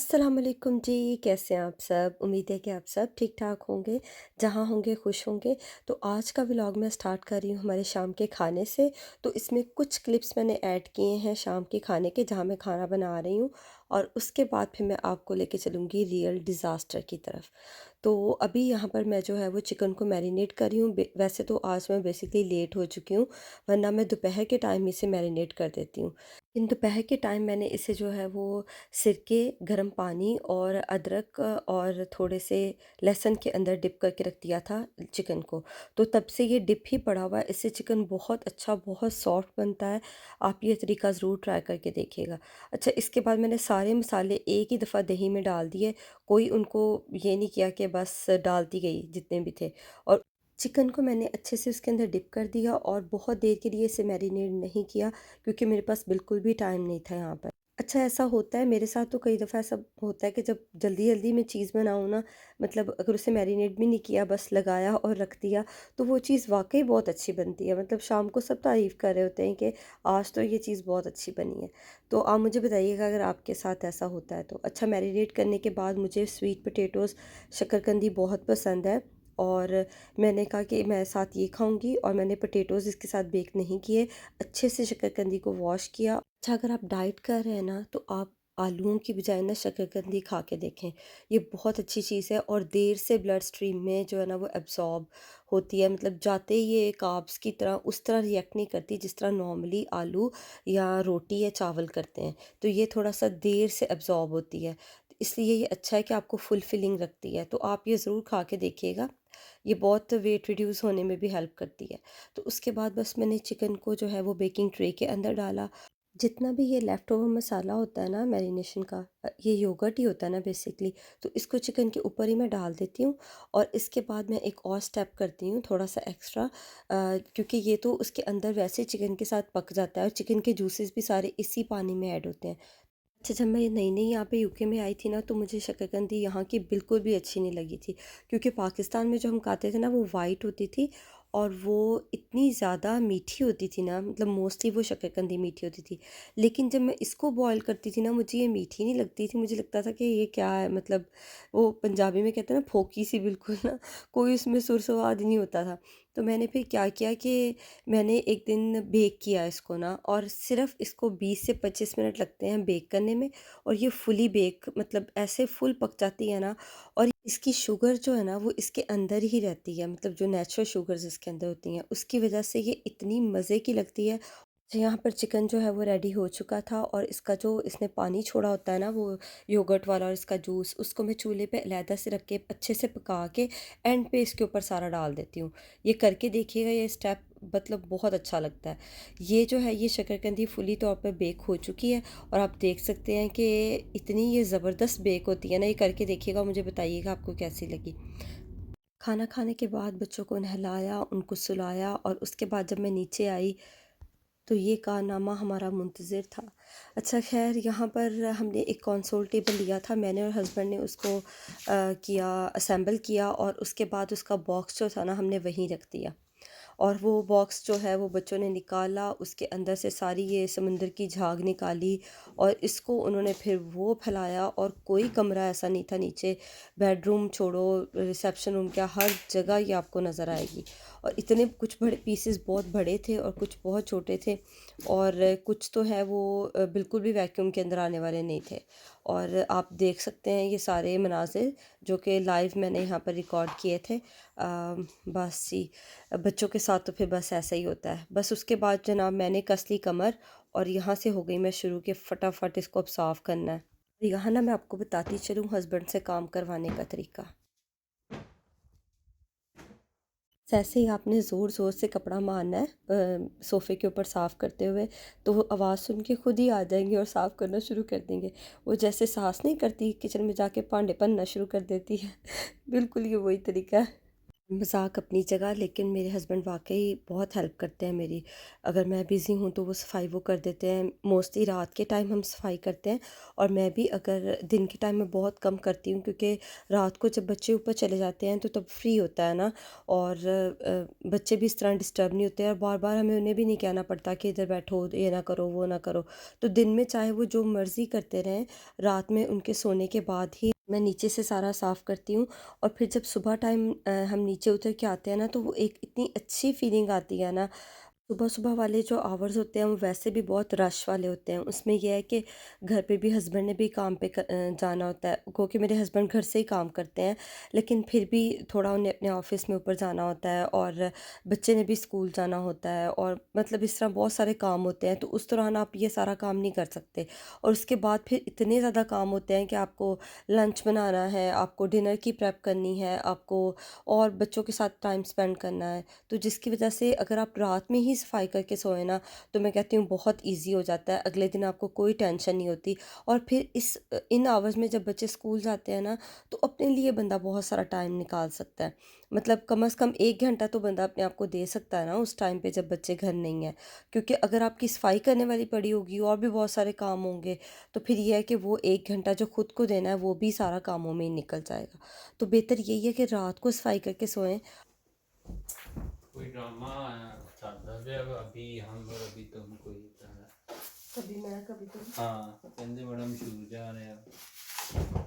अस्सलाम वालेकुम जी, कैसे हैं आप सब? उम्मीद है कि आप सब ठीक-ठाक होंगे, जहाँ होंगे खुश होंगे। तो आज का व्लॉग मैं स्टार्ट कर रही हूँ हमारे शाम के खाने से। तो इसमें कुछ क्लिप्स मैंने ऐड किए हैं शाम के खाने के, जहाँ मैं खाना बना रही हूँ और उसके बाद फिर मैं आपको लेके चलूँगी रियल डिज़ास्टर की तरफ। तो अभी यहाँ पर मैं जो है वो चिकन को मैरिनेट कर रही हूँ। वैसे तो आज मैं बेसिकली लेट हो चुकी हूँ, वरना मैं दोपहर के टाइम इसे मैरिनेट कर देती हूँ। इन दोपहर के टाइम मैंने इसे जो है वो सिरके, गर्म पानी और अदरक और थोड़े से लहसुन के अंदर डिप करके रख दिया था चिकन को। तो तब से ये डिप ही पड़ा हुआ है। इससे चिकन बहुत अच्छा, बहुत सॉफ्ट बनता है। आप ये तरीका ज़रूर ट्राई करके देखिएगा। अच्छा, इसके बाद मैंने सारे मसाले एक ही दफ़ा दही में डाल दिए। कोई उनको ये नहीं किया कि बस डालती गई जितने भी थे। और चिकन को मैंने अच्छे से उसके अंदर डिप कर दिया और बहुत देर के लिए इसे मैरिनेट नहीं किया, क्योंकि मेरे पास बिल्कुल भी टाइम नहीं था यहाँ पर। अच्छा, ऐसा होता है मेरे साथ, तो कई दफ़ा ऐसा होता है कि जब जल्दी-जल्दी मैं चीज़ बनाऊँ ना, मतलब अगर उसे मैरिनेट भी नहीं किया, बस लगाया और रख दिया, तो वो चीज़ वाक़ई बहुत अच्छी बनती है। मतलब शाम को सब तारीफ़ कर रहे होते हैं कि आज तो ये चीज़ बहुत अच्छी बनी है। तो आप मुझे बताइएगा अगर आपके साथ ऐसा होता है तो। अच्छा, मैरिनेट करने के बाद मुझे स्वीट पोटैटोज़, शकरकंदी बहुत पसंद है और मैंने कहा कि मैं साथ ये खाऊँगी, और मैंने पोटैटोज़ इसके साथ बेक नहीं किए। अच्छे से शकरकंदी को वॉश किया। अच्छा, अगर आप डाइट कर रहे हैं ना, तो आप आलूओं की बजाय ना शकरकंदी खा के देखें। ये बहुत अच्छी चीज़ है और देर से ब्लड स्ट्रीम में जो है ना वो एब्ज़ॉर्ब होती है। मतलब जाते ही ये कार्ब्स की तरह उस तरह रिएक्ट नहीं करती जिस तरह नॉर्मली आलू या रोटी या चावल करते हैं। तो ये थोड़ा-सा देर से एब्ज़ॉर्ब होती है। इसलिए ये अच्छा है कि आपको फुल फिलिंग रखती है। तो आप ये ज़रूर खा के देखिएगा। ये बहुत वेट रिड्यूस होने में भी हेल्प करती है। तो उसके बाद बस मैंने चिकन को जो है वो बेकिंग ट्रे के अंदर डाला। जितना भी ये लेफ़्ट ओवर मसाला होता है ना मैरिनेशन का, ये योगर्ट ही होता है ना बेसिकली, तो इसको चिकन के ऊपर ही मैं डाल देती हूँ। और इसके बाद मैं एक और स्टेप करती हूँ थोड़ा-सा एक्स्ट्रा, क्योंकि ये तो उसके अंदर वैसे चिकन के साथ पक जाता है और चिकन के जूसेस भी सारे इसी पानी में ऐड होते हैं। अच्छा, जब मैं नई-नई यहाँ पे यूके में आई थी ना, तो मुझे शकरकंदी यहाँ की बिल्कुल भी अच्छी नहीं लगी थी, क्योंकि पाकिस्तान में जो हम खाते थे ना वो वाइट होती थी और वो इतनी ज़्यादा मीठी होती थी ना, मतलब मोस्टली वो शकरकंदी मीठी होती थी। लेकिन जब मैं इसको बॉयल करती थी ना, मुझे ये मीठी नहीं लगती थी, मुझे लगता था कि ये क्या है, मतलब वो पंजाबी में कहते हैं ना फोकी सी बिल्कुल ना, कोई उसमें सुर स्वाद नहीं होता था। तो मैंने फिर क्या किया कि मैंने एक दिन बेक किया इसको ना, और सिर्फ़ इसको 20 से 25 मिनट लगते हैं बेक करने में, और ये फुली बेक, मतलब ऐसे फुल पक जाती है ना। और इसकी शुगर जो है ना वो इसके अंदर ही रहती है, मतलब जो नेचुरल शुगर्स इसके अंदर होती हैं उसकी वजह से ये इतनी मज़े की लगती है। तो यहाँ पर चिकन जो है वो रेडी हो चुका था, और इसका जो इसने पानी छोड़ा होता है ना वो योगर्ट वाला, और इसका जूस, उसको मैं चूल्हे पे अलहदा से रख के अच्छे से पका के एंड पे इसके ऊपर सारा डाल देती हूँ। ये करके देखिएगा, ये स्टेप मतलब बहुत अच्छा लगता है। ये जो है ये शकरकंदी फुली तौर पर बेक हो चुकी है, और आप देख सकते हैं कि इतनी ये ज़बरदस्त बेक होती है ना। ये करके देखिएगा, मुझे बताइएगा आपको कैसी लगी। खाना खाने के बाद बच्चों को नहलाया, उनको सुलाया, और उसके बाद जब मैं नीचे आई तो ये कारनामा हमारा मुंतज़िर था। अच्छा, ख़ैर यहाँ पर हमने एक कंसोल टेबल लिया था, मैंने और हस्बैंड ने उसको किया, असेंबल किया, और उसके बाद उसका बॉक्स जो था ना हमने वहीं रख दिया। और वो बॉक्स जो है वो बच्चों ने निकाला, उसके अंदर से सारी ये समुंदर की झाग निकाली, और इसको उन्होंने फिर वो फैलाया, और कोई कमरा ऐसा नहीं था नीचे, बेडरूम छोड़ो, रिसेप्शन रूम क्या, हर जगह ये आपको नज़र आएगी। और इतने कुछ बड़े पीसेस बहुत बड़े थे और कुछ बहुत छोटे थे, और कुछ तो है वो बिल्कुल भी वैक्यूम के अंदर आने वाले नहीं थे। और आप देख सकते हैं ये सारे मनाज़िर जो कि लाइव मैंने यहाँ पर रिकॉर्ड किए थे। बस जी, बच्चों के साथ तो फिर बस ऐसा ही होता है। बस उसके बाद जनाब मैंने कस ली कमर, और यहाँ से हो गई मैं शुरू कि फटाफट इसको अब साफ़ करना है। यहाँ ना मैं आपको बताती चलूँ हस्बैंड से काम करवाने का तरीका। जैसे ही आपने ज़ोर ज़ोर से कपड़ा मारना है सोफ़े के ऊपर साफ़ करते हुए, तो वो आवाज़ सुन के खुद ही आ जाएंगे और साफ़ करना शुरू कर देंगे। वो जैसे सास नहीं करती किचन में जाके भांडे भनना शुरू कर देती है बिल्कुल ये वही तरीका है। मज़ाक अपनी जगह, लेकिन मेरे हस्बैंड वाक़ई बहुत हेल्प करते हैं मेरी। अगर मैं बिज़ी हूँ तो वो सफाई वो कर देते हैं। मोस्टली रात के टाइम हम सफाई करते हैं, और मैं भी अगर दिन के टाइम में बहुत कम करती हूँ, क्योंकि रात को जब बच्चे ऊपर चले जाते हैं तो तब फ्री होता है ना, और बच्चे भी इस तरह डिस्टर्ब नहीं होते हैं, और बार-बार हमें उन्हें भी नहीं कहना पड़ता कि इधर बैठो, ये ना करो, वो ना करो। तो दिन में चाहे वो जो मर्ज़ी करते रहें, रात में उनके सोने के बाद ही मैं नीचे से सारा साफ़ करती हूँ। और फिर जब सुबह टाइम हम नीचे उतर के आते हैं ना, तो वो एक इतनी अच्छी फीलिंग आती है ना। सुबह-सुबह वाले जो आवर्स होते हैं वो वैसे भी बहुत रश वाले होते हैं। उसमें ये है कि घर पे भी हस्बैंड ने भी काम पे जाना होता है, क्योंकि मेरे हस्बैंड घर से ही काम करते हैं। लेकिन फिर भी थोड़ा उन्हें अपने ऑफ़िस में ऊपर जाना होता है, और बच्चे ने भी स्कूल जाना होता है, और मतलब इस तरह बहुत सारे काम होते हैं, तो उस दौरान आप ये सारा काम नहीं कर सकते। और उसके बाद फिर इतने ज़्यादा काम होते हैं कि आपको लंच बनाना है, आपको डिनर की प्रेप करनी है, आपको और बच्चों के साथ टाइम स्पेंड करना है। तो जिसकी वजह से अगर आप रात में ही सफाई करके सोए ना, तो मैं कहती हूँ बहुत ईज़ी हो जाता है, अगले दिन आपको कोई टेंशन नहीं होती। और फिर इन आवर्स में जब बच्चे स्कूल जाते हैं ना, तो अपने लिए बंदा बहुत सारा टाइम निकाल सकता है। मतलब कम से कम 1 घंटा तो बंदा अपने आप को दे सकता है ना उस टाइम पे जब बच्चे घर नहीं हैं। क्योंकि अगर आपकी सफाई करने वाली पड़ी होगी और भी बहुत सारे काम होंगे, तो फिर ये है कि वो 1 घंटा जो खुद को देना है वो भी सारा कामों में ही निकल जाएगा। तो बेहतर यही है कि रात को सफाई करके सोएं। कोई ड्रामा चलता पिया वा, अभी हम और अभी तुम, कोई तरह। कभी मैं कभी तुम। हाँ, कहते बड़ा मशहूर जा रहे हैं।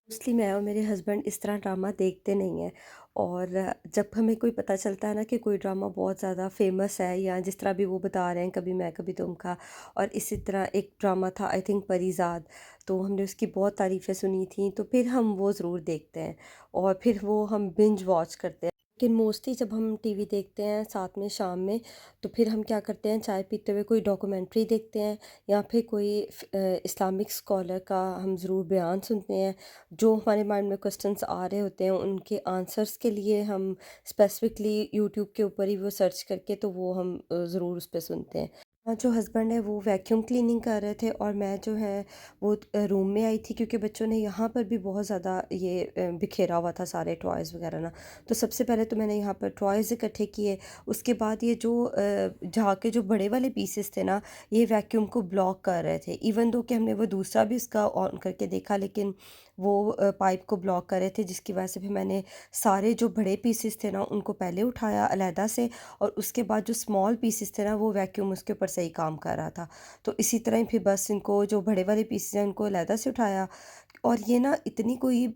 मोस्टली मैं और मेरे हस्बैंड इस तरह ड्रामा देखते नहीं हैं। और जब हमें कोई पता चलता है ना कि कोई ड्रामा बहुत ज़्यादा फेमस है, या जिस तरह भी वो बता रहे हैं कभी मैं कभी तुम का, और इसी तरह एक ड्रामा था आई थिंक परिज़ाद, तो हमने उसकी बहुत तारीफ़ें सुनी थी, तो फिर हम वो ज़रूर देखते हैं, और फिर वो हम बिंज वॉच करते हैं। लेकिन मोस्टली जब हम टीवी देखते हैं साथ में शाम में, तो फिर हम क्या करते हैं, चाय पीते हुए कोई डॉक्यूमेंट्री देखते हैं, या फिर कोई इस्लामिक स्कॉलर का हम ज़रूर बयान सुनते हैं। जो हमारे माइंड में क्वेश्चंस आ रहे होते हैं उनके आंसर्स के लिए हम स्पेसिफिकली यूट्यूब के ऊपर ही वो सर्च करके, तो वो हम ज़रूर उस पे सुनते हैं। जो हस्बैंड है वो वैक्यूम क्लीनिंग कर रहे थे, और मैं जो है वो रूम में आई थी, क्योंकि बच्चों ने यहाँ पर भी बहुत ज़्यादा ये बिखेरा हुआ था सारे टॉयज़ वगैरह ना। तो सबसे पहले तो मैंने यहाँ पर टॉयज़ इकट्ठे किए। उसके बाद ये जो जहाँ के जो बड़े वाले पीसेस थे ना, ये वैक्यूम को ब्लॉक कर रहे थे, इवन दो कि हमने वो दूसरा भी उसका ऑन करके देखा, लेकिन वो पाइप को ब्लॉक कर रहे थे, जिसकी वजह से फिर मैंने सारे जो बड़े पीसेस थे ना उनको पहले उठाया अलहदा से, और उसके बाद जो स्मॉल पीसेस थे ना वो वैक्यूम उसके ऊपर सही काम कर रहा था। तो इसी तरह ही फिर बस इनको जो बड़े वाले पीसेस हैं उनको अलहदा से उठाया। और ये ना इतनी कोई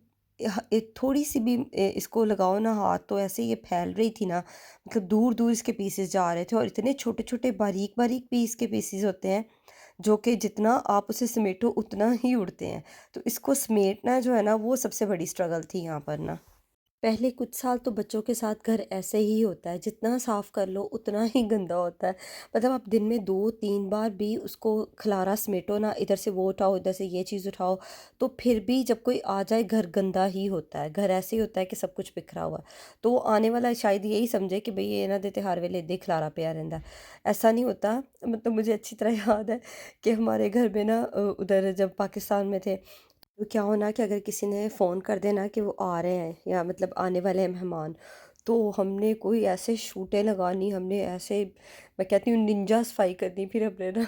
थोड़ी सी भी इसको लगाओ ना हाथ, तो ऐसे ये फैल रही थी ना, मतलब दूर दूर इसके पीसेस जा रहे थे, और इतने छोटे छोटे बारीक बारीक पीस के पीसेस होते हैं, जो कि जितना आप उसे समेटो उतना ही उड़ते हैं। तो इसको समेटना जो है ना वो सबसे बड़ी स्ट्रगल थी यहाँ पर ना। पहले कुछ साल तो बच्चों के साथ घर ऐसे ही होता है, जितना साफ़ कर लो उतना ही गंदा होता है। मतलब आप दिन में 2-3 बार भी उसको खलारा समेटो ना, इधर से वो उठाओ, इधर से ये चीज़ उठाओ, तो फिर भी जब कोई आ जाए घर गंदा ही होता है। घर ऐसे ही होता है कि सब कुछ बिखरा हुआ है। तो वो आने वाला शायद यही समझे कि भई ये ना दे ते हर वेले इदां ही खलारा पिया रहिंदा है। ऐसा नहीं होता। मतलब मुझे अच्छी तरह याद है कि हमारे घर में ना उधर जब पाकिस्तान में थे, तो क्या हो ना कि अगर किसी ने फ़ोन कर देना कि वो आ रहे हैं, या मतलब आने वाले हैं मेहमान, तो हमने कोई ऐसे शूटें लगानी, हमने ऐसे, मैं कहती हूँ निंजा सफाई करनी, फिर हमने ना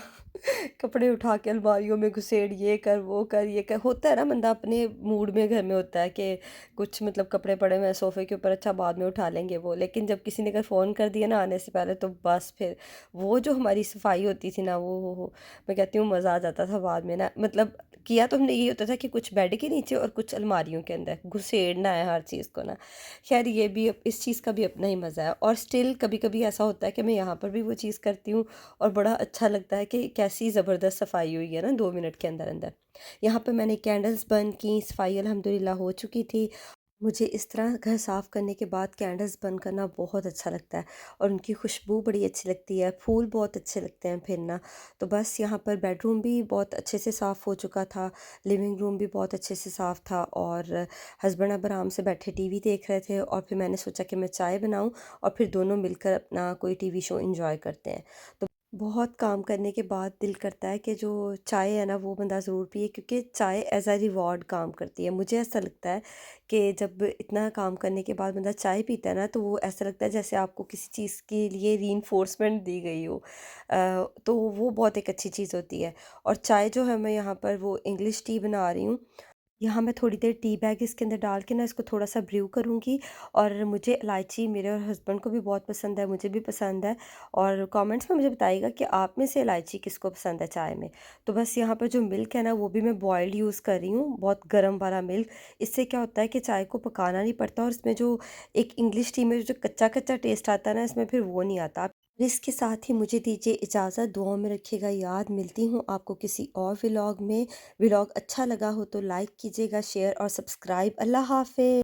कपड़े उठा के अलमारियों में घुसेड़, ये कर वो कर ये कर, होता है ना बंदा अपने मूड में घर में होता है कि कुछ मतलब कपड़े पड़े हुए हैं सोफ़े के ऊपर, अच्छा बाद में उठा लेंगे वो, लेकिन जब किसी ने अगर फ़ोन कर दिया ना आने से पहले, तो बस फिर वो जो हमारी सफाई होती थी ना, वो हो मैं कहती हूँ मज़ा आ जाता था बाद में ना। मतलब किया तो हमने यही होता था कि कुछ बेड के नीचे और कुछ अलमारियों के अंदर घुसेड़ना है हर चीज़ को ना। खैर ये भी इस चीज़ का भी अपना ही मज़ा है, और स्टिल कभी-कभी ऐसा होता है कि मैं यहाँ पर भी वो चीज़ करती हूँ, और बड़ा अच्छा लगता है कि कैसी ज़बरदस्त सफाई हुई है ना 2 मिनट के अंदर-अंदर। यहाँ पे मैंने कैंडल्स बंद की, सफाई अल्हम्दुलिल्लाह हो चुकी थी। मुझे इस तरह घर साफ़ करने के बाद कैंडल्स बंद करना बहुत अच्छा लगता है, और उनकी खुशबू बड़ी अच्छी लगती है, फूल बहुत अच्छे लगते हैं फिर ना। तो बस यहाँ पर बेडरूम भी बहुत अच्छे से साफ़ हो चुका था, लिविंग रूम भी बहुत अच्छे से साफ़ था, और हस्बैंड अब आराम से बैठे टीवी देख रहे थे, और फिर मैंने सोचा कि मैं चाय बनाऊँ, और फिर दोनों मिलकर अपना कोई टीवी शो एंजॉय करते हैं। तो बहुत काम करने के बाद दिल करता है कि जो चाय है ना वो बंदा ज़रूर पिए, क्योंकि चाय एज़ अ रिवॉर्ड काम करती है। मुझे ऐसा लगता है कि जब इतना काम करने के बाद बंदा चाय पीता है ना, तो वो ऐसा लगता है जैसे आपको किसी चीज़ के लिए रीइंफोर्समेंट दी गई हो। तो वो बहुत एक अच्छी चीज़ होती है। और चाय जो है मैं यहाँ पर वो इंग्लिश टी बना रही हूँ। यहाँ मैं थोड़ी देर टी बैग इसके अंदर डाल के ना इसको थोड़ा-सा ब्रू करूँगी। और मुझे इलायची मेरे और हस्बैंड को भी बहुत पसंद है, मुझे भी पसंद है। और कमेंट्स में मुझे बताइएगा कि आप में से इलायची किसको पसंद है चाय में। तो बस यहाँ पर जो मिल्क है ना वो भी मैं बॉइल्ड यूज़ कर रही हूँ, बहुत गर्म वाला मिल्क। इससे क्या होता है कि चाय को पकाना नहीं पड़ता, और इसमें जो एक इंग्लिश टी में जो कच्चा-कच्चा टेस्ट आता है ना, इसमें फिर वो नहीं आता। इसके साथ ही मुझे दीजिए इजाज़त, दुआओं में रखिएगा याद। मिलती हूँ आपको किसी और व्लॉग में। व्लॉग अच्छा लगा हो तो लाइक कीजिएगा, शेयर और सब्सक्राइब। अल्लाह हाफ़िज़।